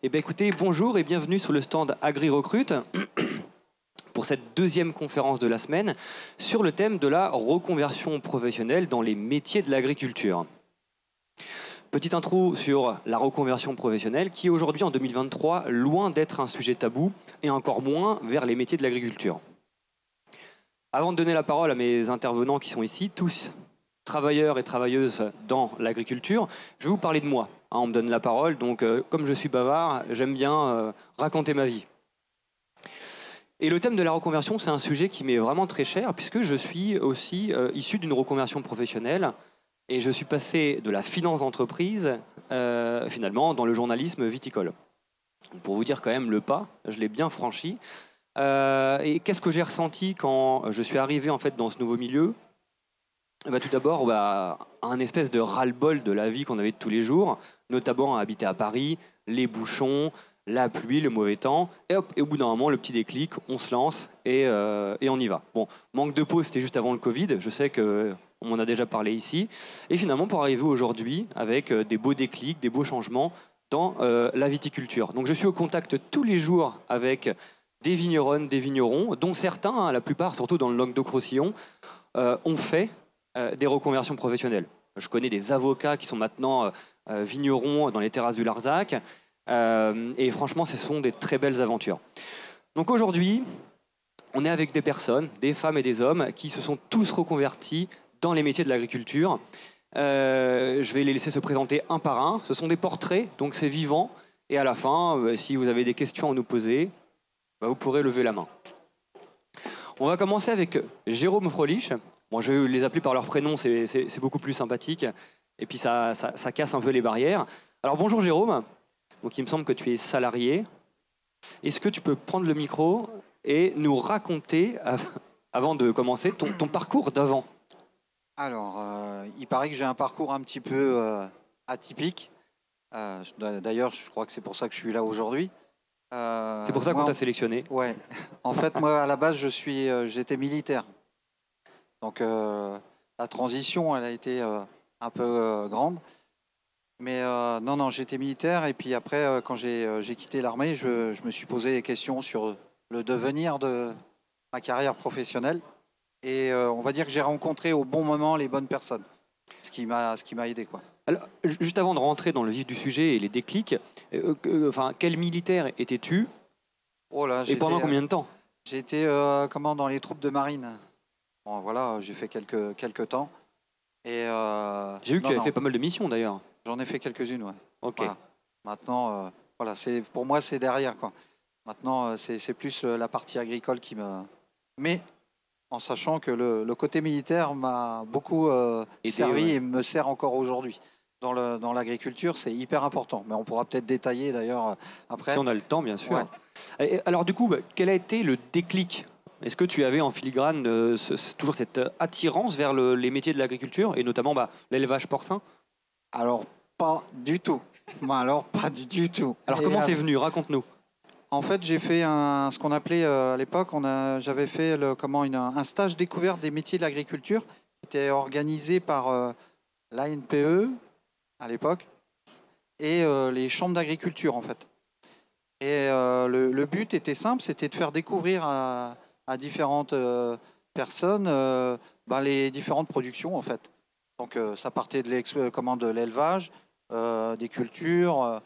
Eh bien écoutez, bonjour et bienvenue sur le stand AgriRecrute pour cette deuxième conférence de la semaine sur le thème de la reconversion professionnelle dans les métiers de l'agriculture. Petite intro sur la reconversion professionnelle qui est aujourd'hui en 2023 loin d'être un sujet tabou et encore moins vers les métiers de l'agriculture. Avant de donner la parole à mes intervenants qui sont ici, tous travailleurs et travailleuses dans l'agriculture, je vais vous parler de moi. On me donne la parole, donc comme je suis bavard, j'aime bien raconter ma vie. Et le thème de la reconversion, c'est un sujet qui m'est vraiment très cher, puisque je suis aussi issu d'une reconversion professionnelle, et je suis passé de la finance d'entreprise, finalement, dans le journalisme viticole. Donc, pour vous dire quand même le pas, je l'ai bien franchi. Et qu'est-ce que j'ai ressenti quand je suis arrivé en fait, dans ce nouveau milieu ? Tout d'abord, un espèce de ras-le-bol de la vie qu'on avait de tous les jours, notamment à habiter à Paris, les bouchons, la pluie, le mauvais temps, et hop, et au bout d'un moment, le petit déclic, on se lance et on y va. Bon, manque de peau, c'était juste avant le Covid, je sais qu'on m'en a déjà parlé ici, et finalement pour arriver aujourd'hui avec des beaux déclics, des beaux changements dans la viticulture. Donc je suis au contact tous les jours avec des vigneronnes, des vignerons, dont certains, la plupart, surtout dans le Languedoc-Roussillon, ont fait des reconversions professionnelles. Je connais des avocats qui sont maintenant vignerons dans les terrasses du Larzac. Et franchement, ce sont des très belles aventures. Donc aujourd'hui, on est avec des personnes, des femmes et des hommes, qui se sont tous reconvertis dans les métiers de l'agriculture. Je vais les laisser se présenter un par un. Ce sont des portraits, donc c'est vivant. Et à la fin, si vous avez des questions à nous poser, vous pourrez lever la main. On va commencer avec Jérôme Frolich. Bon, je vais les appeler par leur prénom, c'est beaucoup plus sympathique. Et puis ça casse un peu les barrières. Alors bonjour Jérôme. Donc il me semble que tu es salarié. Est-ce que tu peux prendre le micro et nous raconter, avant de commencer, ton parcours d'avant ? Alors, il paraît que j'ai un parcours un petit peu atypique. D'ailleurs, je crois que c'est pour ça que je suis là aujourd'hui. C'est pour ça qu'on t'a sélectionné. Ouais. En fait, moi, à la base, j'étais militaire. Donc, la transition, elle a été un peu grande. Mais non, j'étais militaire. Et puis après, quand j'ai quitté l'armée, je me suis posé des questions sur le devenir de ma carrière professionnelle. Et on va dire que j'ai rencontré au bon moment les bonnes personnes, ce qui m'a aidé, quoi. Alors, juste avant de rentrer dans le vif du sujet et les déclics, quel militaire étais-tu ? Oh là, et pendant combien de temps ? J'étais dans les troupes de marine. Bon, voilà, j'ai fait quelques temps. Et j'ai vu que tu avais fait pas mal de missions d'ailleurs. J'en ai fait quelques-unes, ouais. Ok. Voilà. Maintenant, pour moi, c'est derrière, quoi. Maintenant, c'est plus la partie agricole qui me... Mais en sachant que le côté militaire m'a beaucoup servi, ouais. Et me sert encore aujourd'hui. Dans l'agriculture, c'est hyper important. Mais on pourra peut-être détailler d'ailleurs après. Si on a le temps, bien sûr. Ouais. Et alors du coup, quel a été le déclic ? Est-ce que tu avais en filigrane toujours cette attirance vers les métiers de l'agriculture et notamment l'élevage porcin ? Alors, pas du tout. Pas du tout. Alors, comment c'est venu ? Raconte-nous. En fait, j'ai fait ce qu'on appelait à l'époque, j'avais fait un stage découverte des métiers de l'agriculture qui était organisé par l'ANPE à l'époque et les chambres d'agriculture, en fait. Et le but était simple, c'était de faire découvrir à différentes personnes les différentes productions, en fait. Donc, ça partait de l'élevage, des cultures...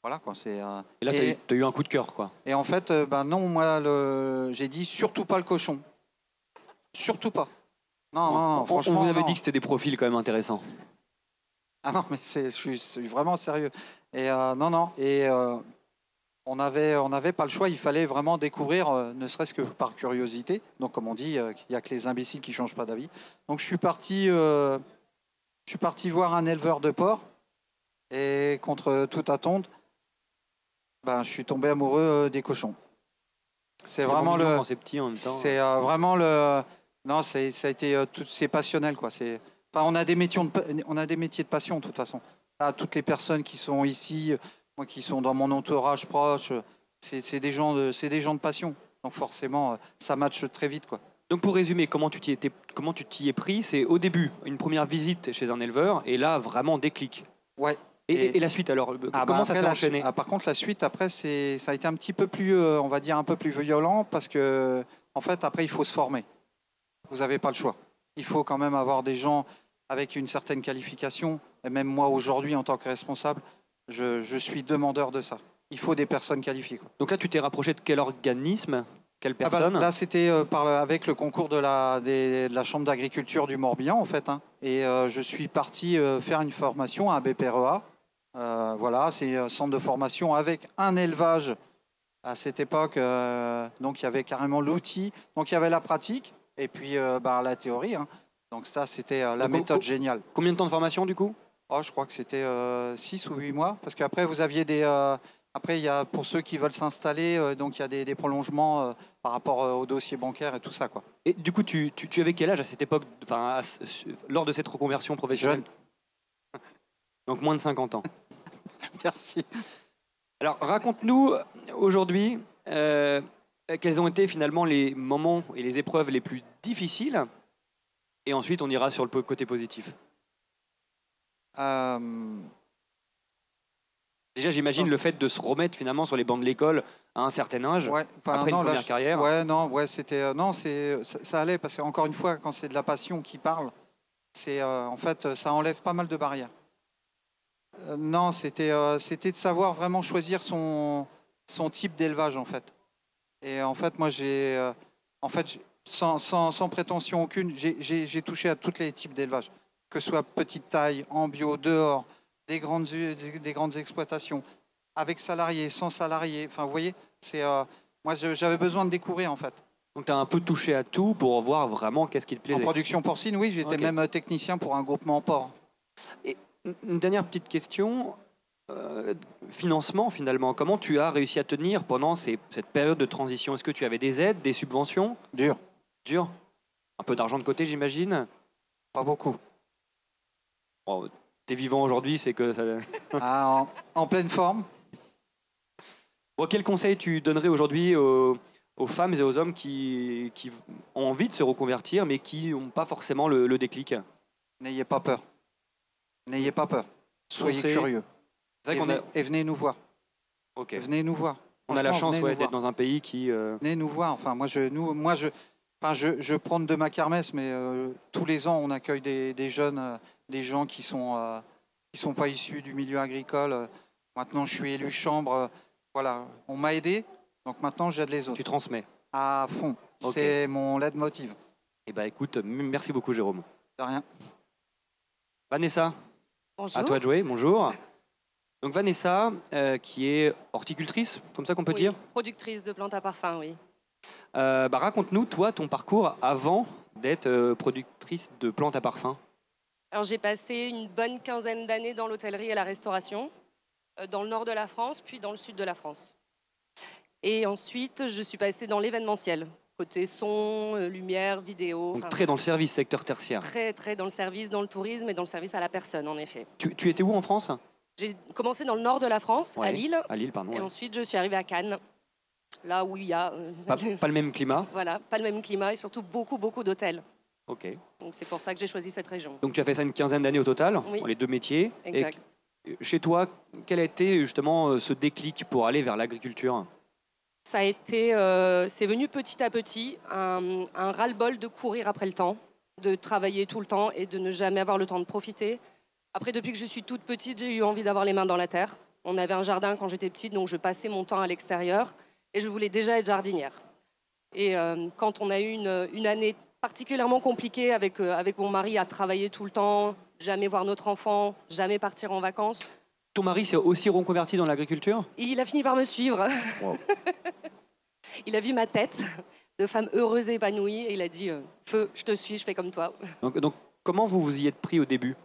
Voilà, quoi, et là, tu as eu un coup de cœur, quoi. Et en fait, non, moi, j'ai dit surtout pas le cochon. Surtout pas. Non, franchement. On vous avait dit que c'était des profils quand même intéressants. Ah non, mais je suis vraiment sérieux. Et non. Et on avait pas le choix. Il fallait vraiment découvrir, ne serait-ce que par curiosité. Donc, comme on dit, il n'y a que les imbéciles qui changent pas d'avis. Donc, je suis parti voir un éleveur de porc. Et contre toute attente, je suis tombé amoureux des cochons. C'est vraiment le. C'est petit en même temps. C'est vraiment le. Non, ça a été c'est passionnel, quoi. On a des métiers de passion de toute façon. Là, toutes les personnes qui sont ici, moi qui sont dans mon entourage proche, c'est des gens de passion. Donc forcément, ça matche très vite, quoi. Donc pour résumer, comment tu t'y es pris ? C'est au début une première visite chez un éleveur et là vraiment déclic. Ouais. Et la suite alors, comment ça s'est enchaîné? Par contre, la suite, après, ça a été un petit peu plus, on va dire, un peu plus violent parce que, en fait, après, il faut se former. Vous n'avez pas le choix. Il faut quand même avoir des gens avec une certaine qualification. Et même moi, aujourd'hui, en tant que responsable, je suis demandeur de ça. Il faut des personnes qualifiées, quoi. Donc là, tu t'es rapproché de quel organisme? Quelle personne? Là, c'était avec le concours de la Chambre d'agriculture du Morbihan, en fait. Hein. Et je suis parti faire une formation à BPREA. Voilà, c'est un centre de formation avec un élevage à cette époque. Donc, il y avait carrément l'outil. Donc, il y avait la pratique et puis la théorie. Hein. Donc, ça, c'était la méthode géniale. Combien de temps de formation, du coup? Je crois que c'était 6 ou 8 mois. Parce qu'après, vous aviez des... Après, il y a, pour ceux qui veulent s'installer, donc il y a des prolongements par rapport au dossier bancaire et tout ça, quoi. Et du coup, tu avais quel âge à cette époque, lors de cette reconversion professionnelle? Jeune. Donc moins de 50 ans. Merci. Alors, raconte-nous aujourd'hui quels ont été finalement les moments et les épreuves les plus difficiles. Et ensuite, on ira sur le côté positif. Déjà, j'imagine le fait de se remettre finalement sur les bancs de l'école à un certain âge, après une première carrière. Ça allait parce qu'encore une fois, quand c'est de la passion qui parle, en fait, ça enlève pas mal de barrières. Non, c'était de savoir vraiment choisir son type d'élevage, en fait. Et en fait, moi, sans prétention aucune, j'ai touché à tous les types d'élevage, que ce soit petite taille, en bio, dehors, des grandes exploitations, avec salariés, sans salariés. Enfin, vous voyez, moi, j'avais besoin de découvrir, en fait. Donc, tu as un peu touché à tout pour voir vraiment qu'est-ce qui te plaisait. En production porcine, oui, j'étais même technicien pour un groupement porc. Et une dernière petite question. Financement, finalement, comment tu as réussi à tenir pendant cette période de transition? Est-ce que tu avais des aides, des subventions? Dur. Un peu d'argent de côté, j'imagine? Pas beaucoup. Bon, t'es vivant aujourd'hui, c'est que ça... en pleine forme. Bon, quel conseil tu donnerais aujourd'hui aux femmes et aux hommes qui ont envie de se reconvertir, mais qui n'ont pas forcément le déclic? N'ayez pas peur. N'ayez pas peur. Soyez curieux. Et venez nous voir. Okay. Venez nous voir. On a la chance d'être dans un pays qui... Venez nous voir. Enfin, je prône de ma kermesse, mais tous les ans, on accueille des jeunes, des gens qui sont pas issus du milieu agricole. Maintenant, je suis élu chambre. Voilà, on m'a aidé, donc maintenant, j'aide les autres. Tu transmets? À fond. Okay. C'est mon leitmotiv. Eh bien, écoute, merci beaucoup, Jérôme. De rien. Vanessa, bonjour. À toi de jouer. Bonjour. Donc Vanessa, qui est horticultrice, comme ça qu'on peut dire? Productrice de plantes à parfum, oui. Raconte-nous, toi, ton parcours avant d'être productrice de plantes à parfum. Alors, j'ai passé une bonne quinzaine d'années dans l'hôtellerie et la restauration, dans le nord de la France, puis dans le sud de la France. Et ensuite, je suis passée dans l'événementiel, côté son, lumière, vidéo. Donc très dans le service, secteur tertiaire. Très dans le service, dans le tourisme et dans le service à la personne, en effet. Tu étais où en France? J'ai commencé dans le nord de la France, ouais, à Lille. À Lille, pardon. Et ensuite, je suis arrivée à Cannes, là où il y a... Pas le même climat. Voilà, pas le même climat et surtout beaucoup d'hôtels. Ok. Donc c'est pour ça que j'ai choisi cette région. Donc tu as fait ça une quinzaine d'années au total, oui. Dans les deux métiers. Exact. Et chez toi, quel a été justement ce déclic pour aller vers l'agriculture? Ça a été, c'est venu petit à petit, un ras-le-bol de courir après le temps, de travailler tout le temps et de ne jamais avoir le temps de profiter. Après, depuis que je suis toute petite, j'ai eu envie d'avoir les mains dans la terre. On avait un jardin quand j'étais petite, donc je passais mon temps à l'extérieur et je voulais déjà être jardinière. Et quand on a eu une année particulièrement compliquée avec mon mari à travailler tout le temps, jamais voir notre enfant, jamais partir en vacances. Ton mari s'est aussi reconverti dans l'agriculture? Il a fini par me suivre. Wow. Il a vu ma tête de femme heureuse et épanouie et il a dit Feu, je te suis, je fais comme toi. Donc comment vous vous y êtes pris au début?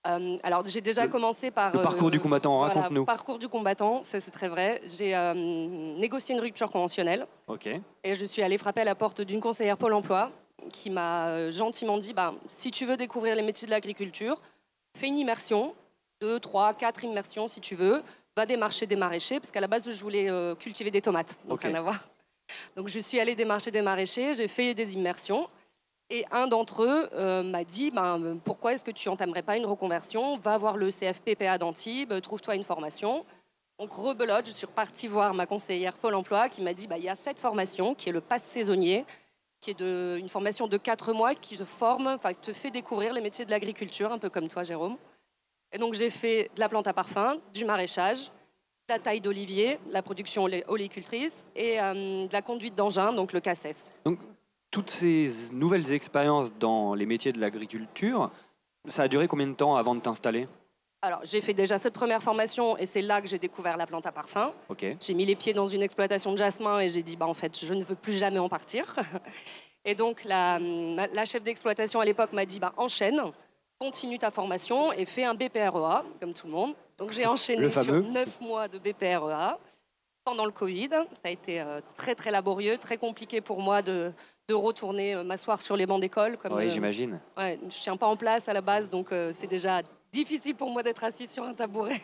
Alors j'ai déjà commencé par... Le parcours du combattant, raconte-nous. Le parcours du combattant, c'est très vrai. J'ai négocié une rupture conventionnelle. Okay. Et je suis allée frapper à la porte d'une conseillère Pôle emploi qui m'a gentiment dit si tu veux découvrir les métiers de l'agriculture, fais une immersion, 2, 3, 4 immersions si tu veux, va démarcher des maraîchers, parce qu'à la base je voulais cultiver des tomates, donc rien à voir. Donc je suis allée démarcher des maraîchers, j'ai fait des immersions. Et un d'entre eux m'a dit pourquoi est-ce que tu entamerais pas une reconversion? Va voir le CFPPA d'Antibes, trouve-toi une formation. Donc rebelote, je suis repartie voir ma conseillère Pôle emploi qui m'a dit il y a cette formation qui est le pass saisonnier, qui est une formation de 4 mois qui te forme, enfin te fait découvrir les métiers de l'agriculture, un peu comme toi Jérôme. Et donc j'ai fait de la plante à parfum, du maraîchage, de la taille d'olivier, la production oléicultrice et de la conduite d'engin, donc le CACES. Donc, toutes ces nouvelles expériences dans les métiers de l'agriculture, ça a duré combien de temps avant de t'installer? Alors, j'ai fait déjà cette première formation et c'est là que j'ai découvert la plante à parfum. Ok. J'ai mis les pieds dans une exploitation de jasmin et j'ai dit, en fait, je ne veux plus jamais en partir. Et donc, la chef d'exploitation à l'époque m'a dit, enchaîne, continue ta formation et fais un BPREA, comme tout le monde. Donc, j'ai enchaîné sur 9 mois de BPREA pendant le Covid. Ça a été très, très laborieux, très compliqué pour moi de retourner m'asseoir sur les bancs d'école. Oui, j'imagine. Ouais, je ne tiens pas en place à la base, donc c'est déjà difficile pour moi d'être assise sur un tabouret.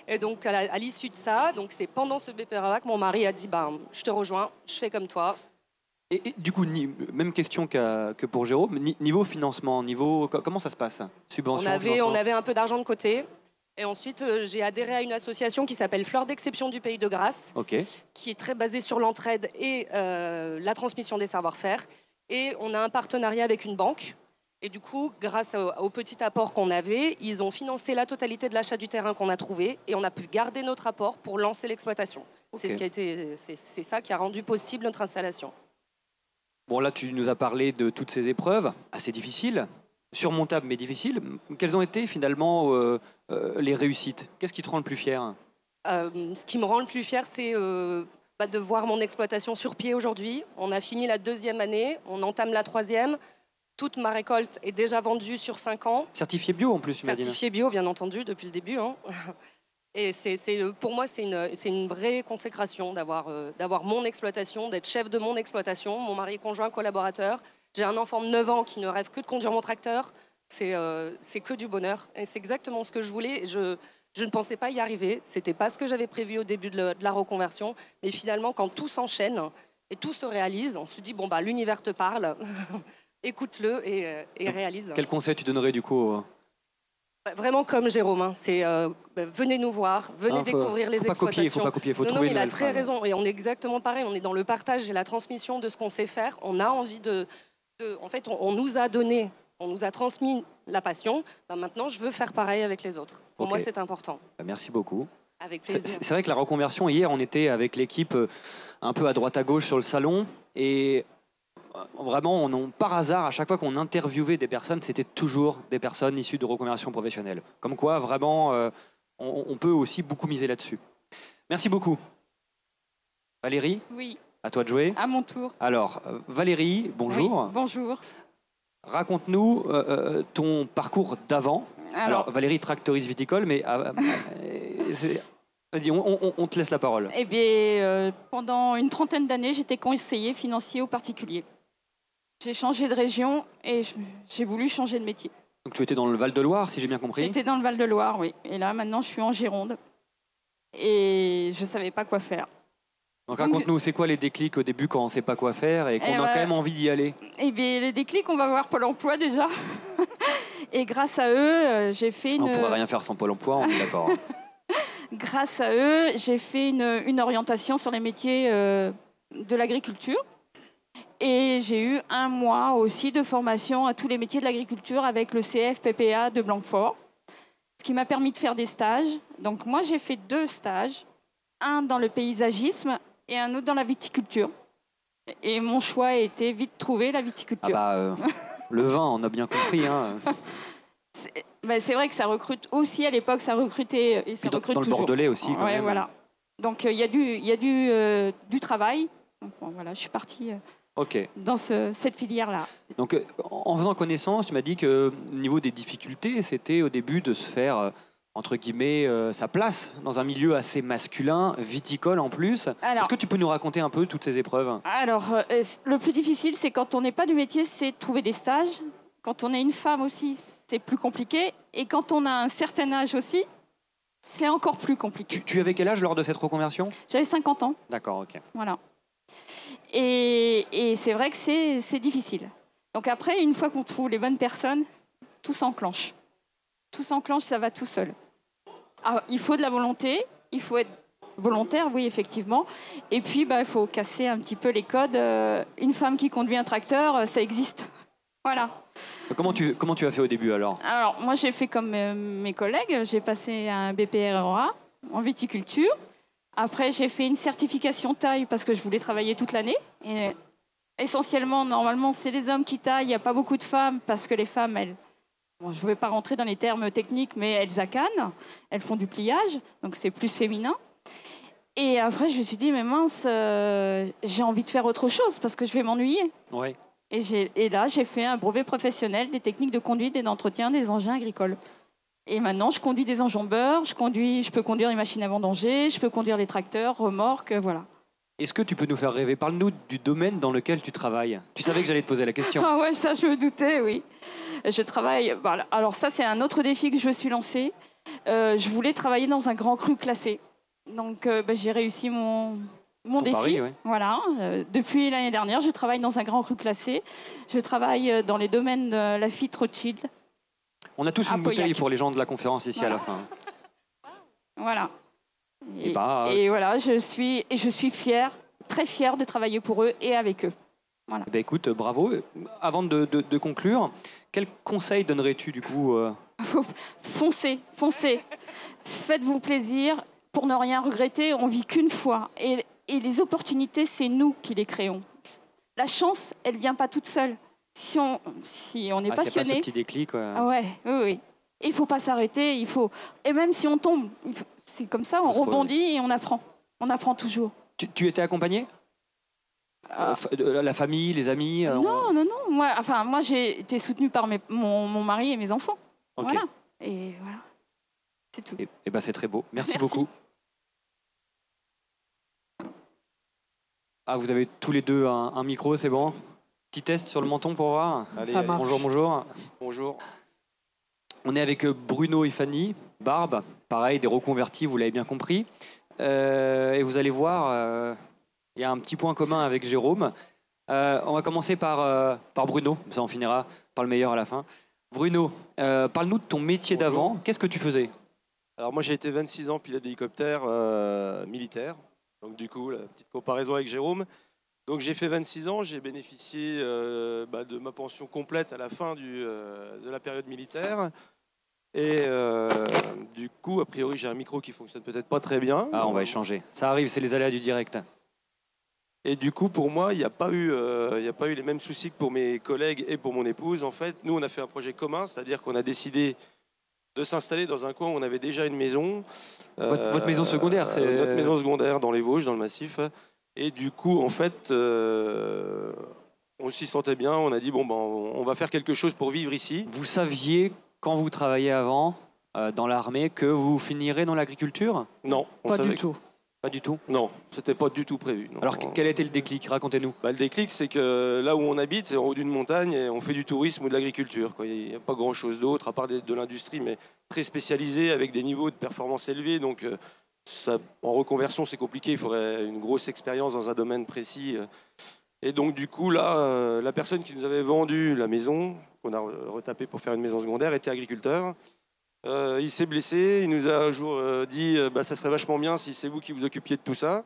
Et donc, à l'issue de ça, donc c'est pendant ce BPREA que mon mari a dit je te rejoins, je fais comme toi. Et du coup, même question que pour Jérôme, niveau financement, comment ça se passe? Subvention, on avait un peu d'argent de côté. Et ensuite, j'ai adhéré à une association qui s'appelle Fleurs d'Exception du Pays de Grasse, qui est très basée sur l'entraide et la transmission des savoir-faire. Et on a un partenariat avec une banque. Et du coup, grâce au petit apport qu'on avait, ils ont financé la totalité de l'achat du terrain qu'on a trouvé et on a pu garder notre apport pour lancer l'exploitation. C'est ça qui a rendu possible notre installation. Bon, là, tu nous as parlé de toutes ces épreuves assez difficiles, surmontables mais difficiles. Quelles ont été finalement les réussites? Qu'est-ce qui te rend le plus fier? Ce qui me rend le plus fier, c'est de voir mon exploitation sur pied aujourd'hui. On a fini la 2e année, on entame la 3e. Toute ma récolte est déjà vendue sur 5 ans. Certifié bio en plus, tu m'as dit. Certifié bio, bien entendu, depuis le début. Et pour moi, c'est une vraie consécration d'avoir mon exploitation, d'être chef de mon exploitation, mon mari conjoint collaborateur. J'ai un enfant de 9 ans qui ne rêve que de conduire mon tracteur. C'est que du bonheur. Et c'est exactement ce que je voulais. Je ne pensais pas y arriver. Ce n'était pas ce que j'avais prévu au début de la reconversion. Mais finalement, quand tout s'enchaîne et tout se réalise, on se dit, l'univers te parle. Écoute-le et réalise. Quel conseil tu donnerais du coup Vraiment comme Jérôme, c'est venez nous voir, venez découvrir les exploitations. Il ne faut pas copier, il faut trouver. Il a très raison et on est exactement pareil, on est dans le partage et la transmission de ce qu'on sait faire. On a envie en fait, on nous a donné, on nous a transmis la passion. Maintenant, je veux faire pareil avec les autres. Pour moi, c'est important. Merci beaucoup. Avec plaisir. C'est vrai que la reconversion, hier, on était avec l'équipe un peu à droite à gauche sur le salon et vraiment, par hasard, à chaque fois qu'on interviewait des personnes, c'était toujours des personnes issues de reconversion professionnelle. Comme quoi, vraiment, on peut aussi beaucoup miser là-dessus. Merci beaucoup. Valérie? Oui. À toi de jouer. À mon tour. Alors, Valérie, bonjour. Oui, bonjour. Raconte-nous ton parcours d'avant. Alors, Valérie, tractoriste viticole, mais vas-y, on te laisse la parole. Eh bien, pendant une 30aine d'années, j'étais conseiller financier aux particuliers. J'ai changé de région et j'ai voulu changer de métier. Donc tu étais dans le Val-de-Loire, si j'ai bien compris? J'étais dans le Val-de-Loire, oui. Et là, maintenant, je suis en Gironde. Et je ne savais pas quoi faire. Donc raconte-nous, c'est quoi les déclics au début quand on ne sait pas quoi faire et qu'on a quand même envie d'y aller? Eh bien, les déclics, on va voir Pôle emploi déjà. Et grâce à eux, j'ai fait On ne pourrait rien faire sans Pôle emploi, on est d'accord. Grâce à eux, j'ai fait une orientation sur les métiers de l'agriculture. Et j'ai eu 1 mois aussi de formation à tous les métiers de l'agriculture avec le CFPPA de Blanquefort, ce qui m'a permis de faire des stages. Donc moi, j'ai fait 2 stages, un dans le paysagisme et un autre dans la viticulture. Et mon choix a été vite trouvé, la viticulture. Le vin, on a bien compris. Hein. C'est vrai que ça recrute aussi à l'époque, ça recrutait et ça recrute dans toujours. Le Bordelais aussi, quand même. Voilà. Donc il y a du travail. Donc, voilà, je suis partie dans cette filière-là. Donc en faisant connaissance, tu m'as dit que au niveau des difficultés, c'était au début de se faire entre guillemets sa place dans un milieu assez masculin, viticole en plus. Est-ce que tu peux nous raconter un peu toutes ces épreuves? Alors, le plus difficile, c'est quand on n'est pas du métier, c'est de trouver des stages. Quand on est une femme aussi, c'est plus compliqué. Et quand on a un certain âge aussi, c'est encore plus compliqué. Tu avais quel âge lors de cette reconversion? J'avais 50 ans. D'accord, ok. Voilà. Et c'est vrai que c'est difficile. Donc après, une fois qu'on trouve les bonnes personnes, tout s'enclenche. Tout s'enclenche, ça va tout seul. Ah, il faut de la volonté, il faut être volontaire, oui, effectivement. Et puis, il faut casser un petit peu les codes. Une femme qui conduit un tracteur, ça existe. Voilà. Comment tu as fait au début alors? Alors, moi, j'ai fait comme mes collègues. J'ai passé un BPREA en viticulture. Après, j'ai fait une certification taille parce que je voulais travailler toute l'année. Et essentiellement, normalement, c'est les hommes qui taillent. Il n'y a pas beaucoup de femmes parce que les femmes, elles... Bon, je ne vais pas rentrer dans les termes techniques, mais elles accanent. Elles font du pliage, donc c'est plus féminin. Et après, je me suis dit, mais mince, j'ai envie de faire autre chose parce que je vais m'ennuyer. Ouais. Et là, j'ai fait un brevet professionnel des techniques de conduite et d'entretien des engins agricoles. Et maintenant, je conduis des enjambeurs, je peux conduire les machines à vendanger, je peux conduire les tracteurs, remorques, voilà. Est-ce que tu peux nous faire rêver? Parle-nous du domaine dans lequel tu travailles. Tu savais que j'allais te poser la question. Ah ouais, ça, je me doutais, oui. Je travaille... Voilà. Alors ça, c'est un autre défi que je me suis lancé. Je voulais travailler dans un grand cru classé. Donc, j'ai réussi mon défi. Pari, ouais. Voilà. Depuis l'année dernière, je travaille dans un grand cru classé. Je travaille dans les domaines de la Lafitte Rothschild. On a tous une bouteille pour les gens de la conférence ici à la fin. Voilà. Et voilà, je suis fière, très fière de travailler pour eux et avec eux. Voilà. Écoute, bravo. Avant de conclure, quel conseil donnerais-tu du coup Foncez. Faites-vous plaisir. Pour ne rien regretter, on vit qu'une fois. Et les opportunités, c'est nous qui les créons. La chance, elle vient pas toute seule. Si on est passionné... C'est pas ce petit déclic. Ah ouais, oui. Il faut pas s'arrêter. Et même si on tombe, c'est comme ça, on rebondit et on apprend. On apprend toujours. Tu étais accompagné? La famille, les amis? Non. Moi, j'ai été soutenue par mon mari et mes enfants. Okay. Voilà. Et voilà. C'est tout. C'est très beau. Merci beaucoup. Ah, vous avez tous les deux un micro, c'est bon? Petit test sur le menton pour voir. Allez, bonjour. Bonjour. On est avec Bruno et Fanny, Barbe, pareil, des reconvertis, vous l'avez bien compris. Et vous allez voir, il y a un petit point commun avec Jérôme. On va commencer par Bruno, ça on finira par le meilleur à la fin. Bruno, parle-nous de ton métier d'avant. Qu'est-ce que tu faisais? Alors moi j'ai été 26 ans pilote d'hélicoptère militaire. Donc du coup, la petite comparaison avec Jérôme. Donc j'ai fait 26 ans, j'ai bénéficié de ma pension complète à la fin de la période militaire. Et du coup, a priori, j'ai un micro qui fonctionne peut-être pas très bien. Ah, on va échanger. Ça arrive, c'est les aléas du direct. Et du coup, pour moi, il n'y a pas eu les mêmes soucis que pour mes collègues et pour mon épouse. En fait, nous, on a fait un projet commun, c'est-à-dire qu'on a décidé de s'installer dans un coin où on avait déjà une maison. Votre maison secondaire, c'est... Notre maison secondaire dans les Vosges, dans le massif. Et du coup, en fait, on s'y sentait bien. On a dit, on va faire quelque chose pour vivre ici. Vous saviez, quand vous travailliez avant, dans l'armée, que vous finirez dans l'agriculture? Non. Pas du tout. Pas du tout? Non, c'était pas du tout prévu. Non. Alors, quel a été le déclic? Racontez-nous. Le déclic, c'est que là où on habite, c'est en haut d'une montagne et on fait du tourisme ou de l'agriculture. Il n'y a pas grand-chose d'autre, à part de l'industrie, mais très spécialisée, avec des niveaux de performance élevés. Donc, en reconversion, c'est compliqué. Il faudrait une grosse expérience dans un domaine précis. Et donc, du coup, là, la personne qui nous avait vendu la maison, qu'on a retapé pour faire une maison secondaire, était agriculteur. Il s'est blessé, il nous a un jour dit ça serait vachement bien si c'est vous qui vous occupiez de tout ça.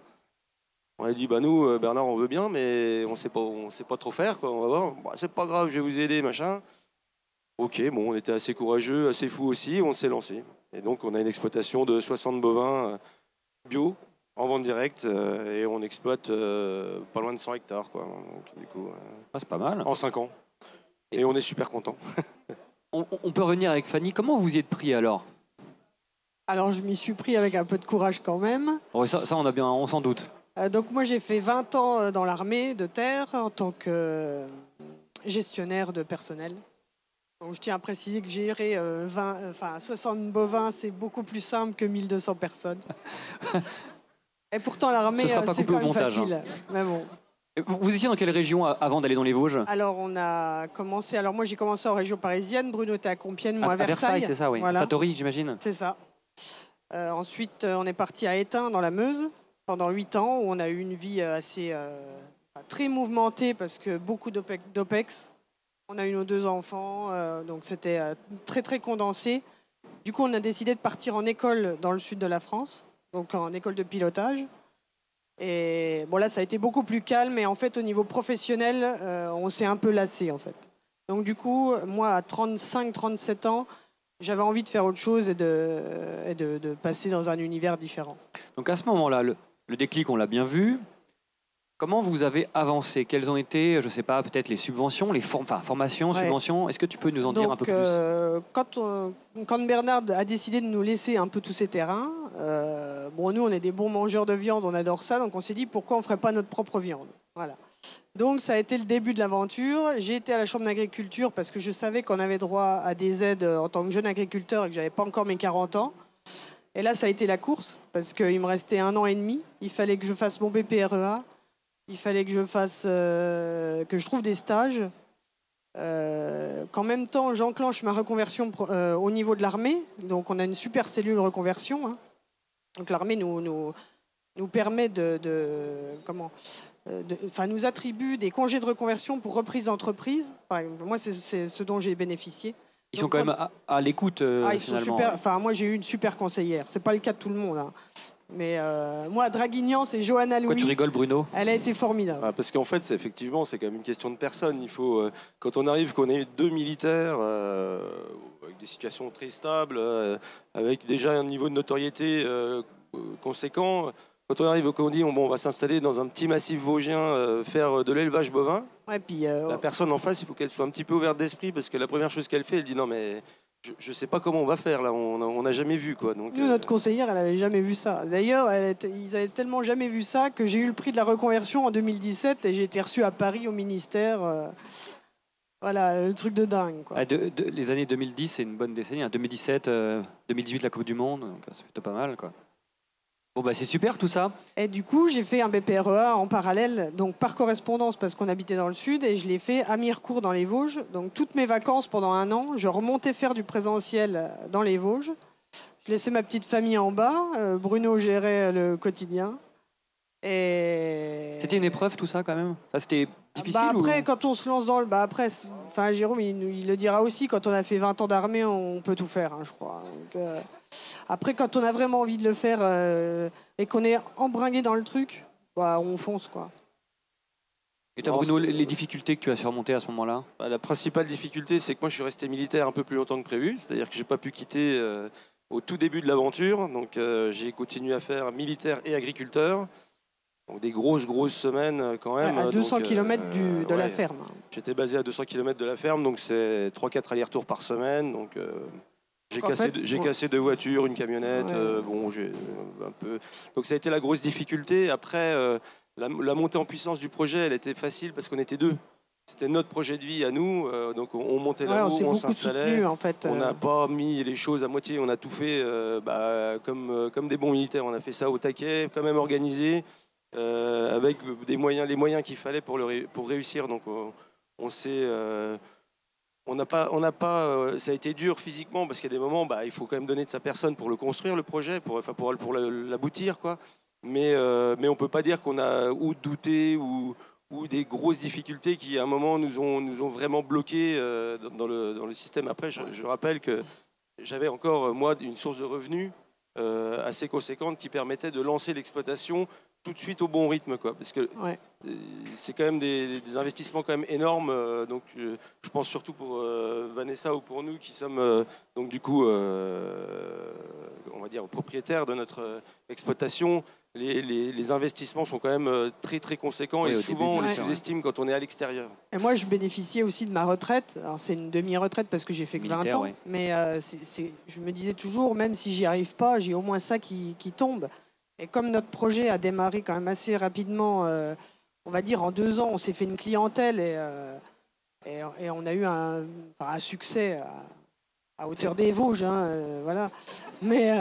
On a dit nous, Bernard, on veut bien, mais on sait pas trop faire, quoi. On va voir. C'est pas grave, je vais vous aider, machin. Ok, on était assez courageux, assez fous aussi, on s'est lancé. Et donc on a une exploitation de 60 bovins bio, en vente directe, et on exploite pas loin de 100 hectares, quoi. Donc, du coup, c'est pas mal. En 5 ans. Et on est super contents. On peut revenir avec Fanny. Comment vous y êtes pris alors? Alors je m'y suis pris avec un peu de courage quand même. Oh, ça on s'en doute. Donc moi j'ai fait 20 ans dans l'armée de terre en tant que gestionnaire de personnel. Donc, je tiens à préciser que gérer 60 bovins, c'est beaucoup plus simple que 1200 personnes. Et pourtant l'armée, c'est quand même facile. Hein. Mais bon. Vous étiez dans quelle région avant d'aller dans les Vosges? Alors moi j'ai commencé en région parisienne, Bruno était à Compiègne, moi à Versailles. C'est ça, oui. Voilà. Satori, j'imagine. C'est ça. Ensuite, on est parti à Étain, dans la Meuse, pendant 8 ans, où on a eu une vie assez très mouvementée, parce que beaucoup d'OPEX. On a eu nos 2 enfants, donc c'était très très condensé. Du coup, on a décidé de partir en école dans le sud de la France, donc en école de pilotage. Et bon, là, ça a été beaucoup plus calme. Et en fait, au niveau professionnel, on s'est un peu lassé, en fait. Donc du coup, moi, à 35-37 ans, j'avais envie de faire autre chose et de passer dans un univers différent. Donc à ce moment-là, le déclic, on l'a bien vu. Comment vous avez avancé? Quelles ont été, je ne sais pas, peut-être les subventions, les formations, Ouais. subventions? Est-ce que tu peux nous en dire un peu plus? Quand Bernard a décidé de nous laisser un peu tous ces terrains, bon, nous, on est des bons mangeurs de viande, on adore ça, donc on s'est dit pourquoi on ne ferait pas notre propre viande. Voilà. Donc ça a été le début de l'aventure. J'ai été à la Chambre d'agriculture parce que je savais qu'on avait droit à des aides en tant que jeune agriculteur et que je n'avais pas encore mes 40 ans. Et là, ça a été la course parce qu'il me restait 1 an et demi. Il fallait que je fasse mon BPREA. Il fallait que je trouve des stages. Qu'en même temps, j'enclenche ma reconversion au niveau de l'armée. Donc on a une super cellule reconversion. Hein. Donc l'armée nous permet nous attribue des congés de reconversion pour reprise d'entreprise. Par exemple, moi, c'est ce dont j'ai bénéficié. Ils sont quand même à l'écoute, ils finalement. sont super. Enfin, moi, j'ai eu une super conseillère. C'est pas le cas de tout le monde. Hein. Mais moi, à Draguignan, c'est Johanna Louis. Pourquoi tu rigoles, Bruno? Elle a été formidable. Ah, parce qu'en fait, effectivement, c'est quand même une question de personne. Il faut, quand on arrive, qu'on ait 2 militaires avec des situations très stables, avec déjà un niveau de notoriété conséquent. Quand on arrive, qu'on dit on va s'installer dans un petit massif vosgien, faire de l'élevage bovin, Ouais, puis, la personne en face, il faut qu'elle soit un petit peu ouverte d'esprit parce que la première chose qu'elle fait, elle dit non mais je sais pas comment on va faire là, on n'a jamais vu quoi. Donc, nous, notre conseillère, elle n'avait jamais vu ça. D'ailleurs, ils avaient tellement jamais vu ça que j'ai eu le prix de la reconversion en 2017 et j'ai été reçu à Paris au ministère. Voilà, le truc de dingue. Quoi. Les années 2010, c'est une bonne décennie. Hein. 2017, 2018, la Coupe du Monde, donc c'est plutôt pas mal, quoi. Bon, bah c'est super tout ça. Et du coup, j'ai fait un BPREA en parallèle, donc par correspondance parce qu'on habitait dans le sud, et je l'ai fait à Mirecourt dans les Vosges. Donc toutes mes vacances pendant 1 an, je remontais faire du présentiel dans les Vosges. Je laissais ma petite famille en bas. Bruno gérait le quotidien. Et C'était une épreuve tout ça quand même. Enfin, c'était difficile après, ou... quand on se lance dans le... Enfin, Jérôme, il le dira aussi, quand on a fait 20 ans d'armée, on peut tout faire, hein, je crois. Donc, après, quand on a vraiment envie de le faire et qu'on est embringué dans le truc, on fonce, quoi. Et toi, Bruno, les difficultés que tu as surmontées à ce moment-là? La principale difficulté, c'est que moi, je suis resté militaire un peu plus longtemps que prévu. C'est-à-dire que j'ai pas pu quitter au tout début de l'aventure. Donc, j'ai continué à faire militaire et agriculteur. Donc des grosses semaines quand même. À 200 km de la ouais, ferme. J'étais basé à 200 km de la ferme, donc c'est 3-4 allers-retours par semaine. Donc j'ai cassé 2 voitures, une camionnette. Ouais. J'ai un peu. Donc ça a été la grosse difficulté. Après, la montée en puissance du projet, elle était facile parce qu'on était 2. C'était notre projet de vie à nous. Donc on montait là-haut, on s'installait. Soutenu, en fait. On n'a pas mis les choses à moitié. On a tout fait comme des bons militaires. On a fait ça au taquet, quand même organisé. Avec les moyens qu'il fallait pour réussir. Donc on n'a pas ça a été dur physiquement parce qu'il y a des moments il faut quand même donner de sa personne pour le construire le projet, pour l'aboutir quoi. Mais on peut pas dire qu'on a ou douté ou des grosses difficultés qui à un moment nous ont vraiment bloqués dans le système. Après je rappelle que j'avais encore moi une source de revenus assez conséquente qui permettait de lancer l'exploitation tout de suite au bon rythme, quoi, parce que c'est quand même des investissements quand même énormes. Donc, je pense surtout pour Vanessa ou pour nous qui sommes donc du coup, on va dire propriétaires de notre exploitation. Les investissements sont quand même très conséquents et souvent on les sous-estime quand on est à l'extérieur. Et moi, je bénéficiais aussi de ma retraite. Alors, c'est une demi-retraite parce que j'ai fait que 20 ans. Mais je me disais toujours, même si j'y arrive pas, j'ai au moins ça qui tombe. Et comme notre projet a démarré quand même assez rapidement, on va dire en 2 ans, on s'est fait une clientèle et on a eu un succès à hauteur des Vosges, voilà. Mais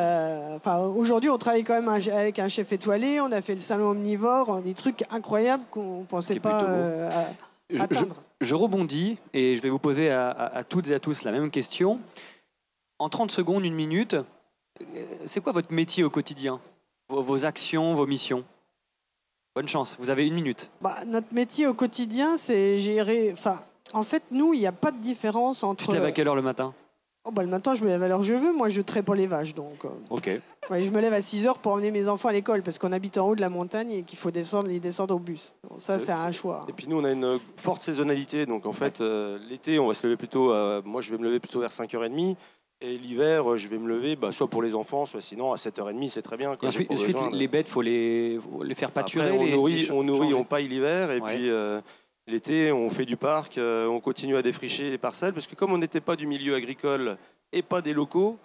aujourd'hui, on travaille quand même avec un chef étoilé. On a fait le salon omnivore, des trucs incroyables qu'on ne pensait pas atteindre. Je rebondis et je vais vous poser à toutes et à tous la même question. En 30 secondes, 1 minute, c'est quoi votre métier au quotidien ? Vos actions, vos missions? Bonne chance, vous avez 1 minute. Notre métier au quotidien, c'est gérer... En fait, nous, il n'y a pas de différence entre... Tu te lèves à quelle heure le matin? Oh, bah, le matin, je me lève à l'heure que je veux. Moi, je traite pour les vaches. Donc, Ok. ouais, je me lève à 6 heures pour emmener mes enfants à l'école parce qu'on habite en haut de la montagne et qu'il faut les descendre au bus. Donc, ça, c'est un choix. Et puis nous, on a une forte saisonnalité. Donc en fait, l'été, on va se lever plutôt... moi, je vais me lever plutôt vers 5h30. Et l'hiver, je vais me lever soit pour les enfants, soit sinon à 7h30, c'est très bien. Et ensuite, les bêtes, il faut les faire pâturer. Après, on nourrit, changer. on paille l'hiver. Et puis l'été, on fait du parc, on continue à défricher les parcelles. Parce que comme on n'était pas du milieu agricole et pas des locaux,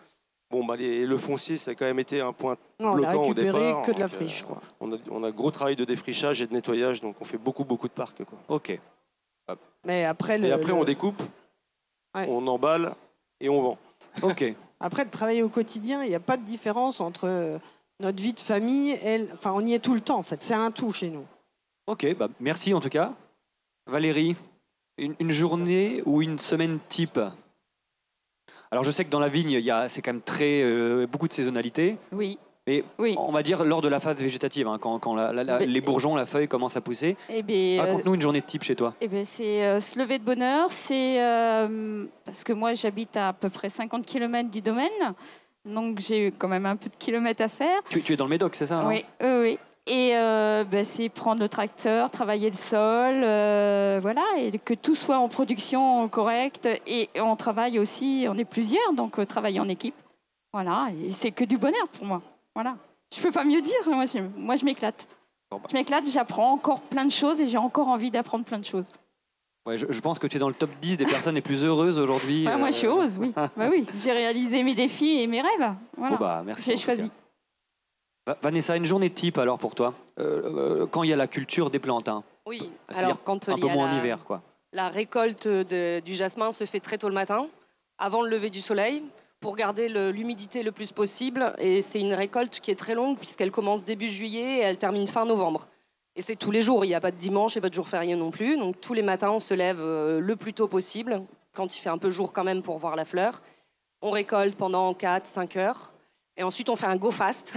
bon, bah, le foncier, ça a quand même été un point bloquant au départ. On a récupéré que de la friche. Quoi. On a gros travail de défrichage et de nettoyage, donc on fait beaucoup de parcs. Quoi. Ok. Mais après, on découpe, on emballe et on vend. Ok. Après, de travailler au quotidien, il n'y a pas de différence entre notre vie de famille, enfin, on y est tout le temps, en fait. C'est un tout chez nous. Ok, bah, merci en tout cas. Valérie, une journée ou une semaine type? Alors je sais que dans la vigne, c'est quand même beaucoup de saisonnalité. Oui. Mais Oui. on va dire lors de la phase végétative, hein, quand les bourgeons, la feuille commencent à pousser. Raconte-nous une journée type chez toi. C'est se lever de bonne heure. C'est parce que moi, j'habite à peu près 50 km du domaine. Donc, j'ai quand même un peu de kilomètres à faire. Tu es dans le Médoc, c'est ça? Oui, oui. Et c'est prendre le tracteur, travailler le sol, voilà, et que tout soit en production correcte. Et on travaille aussi, on est plusieurs, donc travailler en équipe. Voilà, et c'est que du bonheur pour moi. Voilà. Je peux pas mieux dire. Moi, je m'éclate. Bon, bah. Je m'éclate, j'apprends encore plein de choses et j'ai encore envie d'apprendre plein de choses. Ouais, je pense que tu es dans le top 10 des personnes les plus heureuses aujourd'hui. Ouais, moi, je suis heureuse, oui. Bah, oui. J'ai réalisé mes défis et mes rêves. Voilà. Bon, bah, merci. J'ai choisi. Vanessa, une journée type alors pour toi, quand il y a la culture des plantes, hein. Oui, C'est-à-dire alors quand un il peu y a moins en hiver, quoi. la récolte du jasmin se fait très tôt le matin, avant le lever du soleil, pour garder l'humidité le plus possible. Et c'est une récolte qui est très longue puisqu'elle commence début juillet et elle termine fin novembre. Et c'est tous les jours, il n'y a pas de dimanche et pas de jour férié non plus. Donc tous les matins, on se lève le plus tôt possible, quand il fait un peu jour quand même pour voir la fleur. On récolte pendant 4-5 heures. Et ensuite, on fait un go fast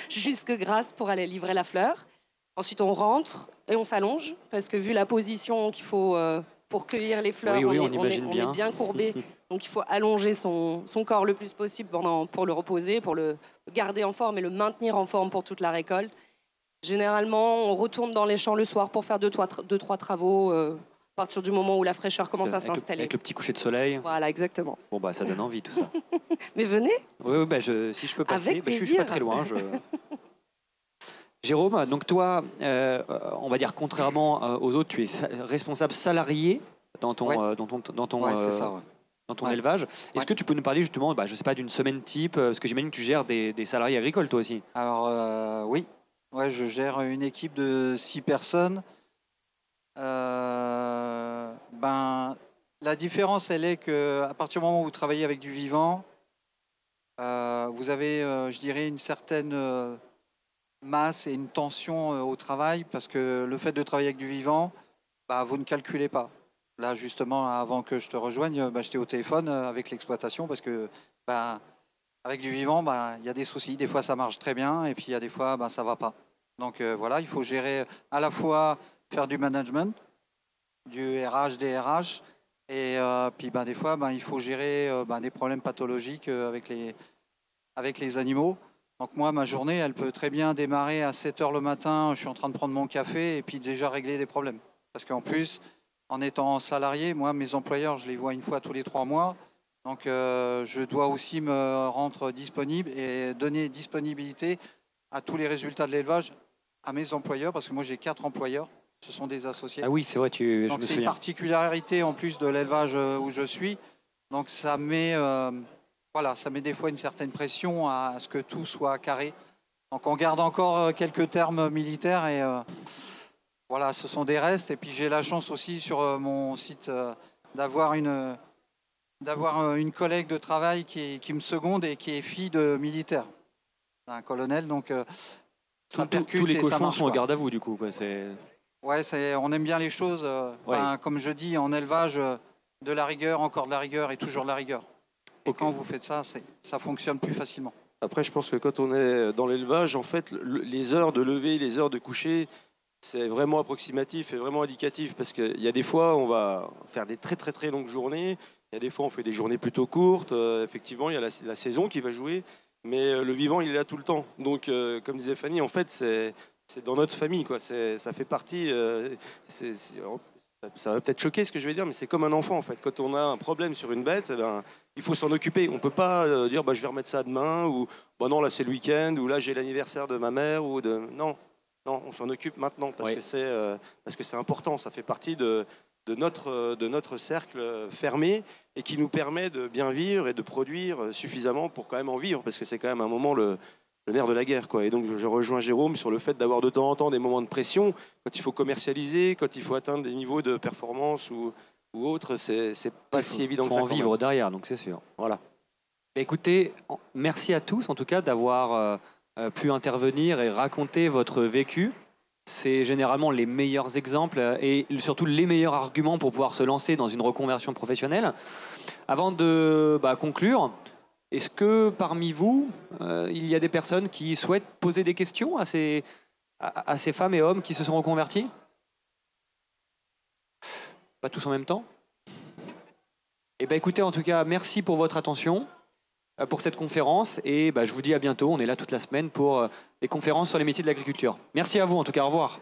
jusque Grasse pour aller livrer la fleur. Ensuite, on rentre et on s'allonge parce que vu la position qu'il faut pour cueillir les fleurs, on on est bien courbé. Donc, il faut allonger son corps le plus possible pour le reposer, pour le garder en forme et le maintenir en forme pour toute la récolte. Généralement, on retourne dans les champs le soir pour faire deux, trois travaux à partir du moment où la fraîcheur commence à s'installer. Avec le petit coucher de soleil. Voilà, exactement. Bon, bah, ça donne envie tout ça. Mais venez. Oui, bah, si je peux passer, Avec je suis pas très loin. Jérôme, donc toi, on va dire contrairement aux autres, tu es responsable salarié dans ton, c'est ça, ouais. dans ton élevage. Est-ce que tu peux nous parler justement, je sais pas, d'une semaine type, parce que j'imagine que tu gères des salariés agricoles toi aussi. Alors oui, ouais, je gère une équipe de 6 personnes. La différence, elle est qu'à partir du moment où vous travaillez avec du vivant, vous avez, je dirais, une certaine masse et une tension au travail, parce que le fait de travailler avec du vivant, vous ne calculez pas. Là, justement, avant que je te rejoigne, j'étais au téléphone avec l'exploitation, parce que avec du vivant, il y a des soucis. Des fois, ça marche très bien, et puis il y a des fois, ça ne va pas. Donc voilà, il faut gérer à la fois faire du management, du RH, des RH, et puis des fois, il faut gérer des problèmes pathologiques avec les animaux. Donc moi, ma journée, elle peut très bien démarrer à 7 h le matin, je suis en train de prendre mon café et puis déjà régler des problèmes. Parce qu'en plus, en étant salarié, moi, mes employeurs, je les vois une fois tous les 3 mois. Donc je dois aussi me rendre disponible et donner disponibilité à tous les résultats de l'élevage à mes employeurs, parce que moi, j'ai 4 employeurs. Ce sont des associés. Ah oui, c'est vrai, donc c'est une particularité en plus de l'élevage où je suis. Donc ça met des fois une certaine pression à ce que tout soit carré. Donc on garde encore quelques termes militaires et voilà, ce sont des restes. Et puis j'ai la chance aussi sur mon site d'avoir une collègue de travail qui me seconde et qui est fille de militaire, un colonel. Donc ça percute. Tous les et cochons ça marche, sont au garde à vous du coup, quoi. Ouais, on aime bien les choses. Comme je dis, en élevage, de la rigueur, encore de la rigueur et toujours de la rigueur. Et quand vous faites ça, ça fonctionne plus facilement. Après, je pense que quand on est dans l'élevage, en fait, les heures de lever, les heures de coucher, c'est vraiment approximatif et vraiment indicatif parce qu'il y a des fois, on va faire des très très très longues journées. Il y a des fois, on fait des journées plutôt courtes. Effectivement, il y a la saison qui va jouer, mais le vivant, il est là tout le temps. Donc, comme disait Fanny, en fait, c'est dans notre famille, quoi. Ça fait partie. Ça va peut-être choquer ce que je vais dire, mais c'est comme un enfant en fait. Quand on a un problème sur une bête, il faut s'en occuper. On ne peut pas dire je vais remettre ça demain ou non là c'est le week-end ou là j'ai l'anniversaire de ma mère ou de non, on s'en occupe maintenant parce que c'est important. Ça fait partie de notre cercle fermé et qui nous permet de bien vivre et de produire suffisamment pour quand même en vivre parce que c'est quand même un moment le nerf de la guerre, quoi. Et donc, je rejoins Jérôme sur le fait d'avoir de temps en temps des moments de pression, quand il faut commercialialiser, quand il faut atteindre des niveaux de performance ou autre, c'est pas si évident que ça. Il faut en vivre derrière, donc c'est sûr. Voilà. Écoutez, merci à tous, en tout cas, d'avoir pu intervenir et raconter votre vécu. C'est généralement les meilleurs exemples et surtout les meilleurs arguments pour pouvoir se lancer dans une reconversion professionnelle. Avant de conclure, est-ce que parmi vous, il y a des personnes qui souhaitent poser des questions à ces femmes et hommes qui se sont reconvertis? Pas tous en même temps? Eh bien écoutez, en tout cas, merci pour votre attention, pour cette conférence. Et je vous dis à bientôt. On est là toute la semaine pour des conférences sur les métiers de l'agriculture. Merci à vous en tout cas. Au revoir.